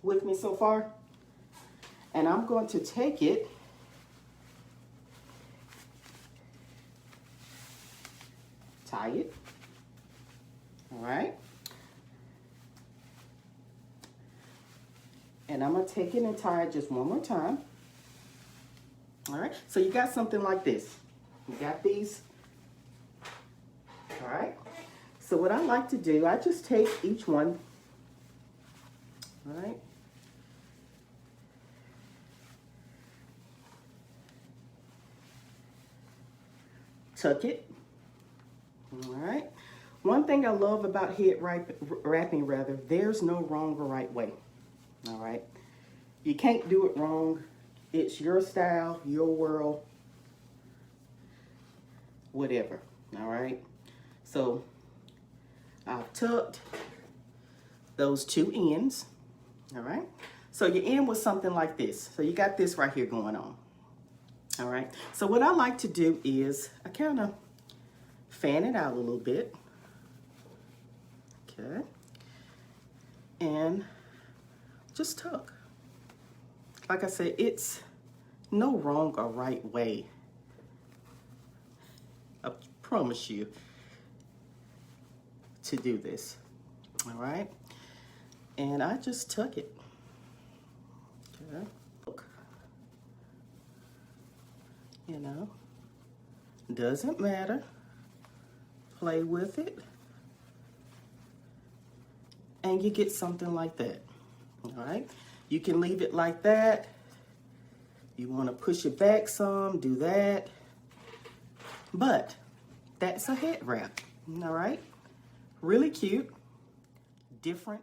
with me so far. And I'm going to take it tie it. All right. And I'm going to take it and tie it just one more time. All right. So you got something like this. You got these. All right. So what I like to do, I just take each one. All right. Tuck it. All right. One thing I love about head wrapping, there's no wrong or right way. All right. You can't do it wrong. It's your style, your world, whatever. All right. So I've tucked those two ends. All right. So you end with something like this. So you got this right here going on. All right. So what I like to do is I kind of fan it out a little bit. Okay. And just tuck. Like I said, it's no wrong or right way. I promise you to do this. All right. And I just tuck it. Okay. Look. You know, doesn't matter. Play with it. And you get something like that. All right. You can leave it like that. You want to push it back some, do that. But that's a head wrap. All right. Really cute. Different.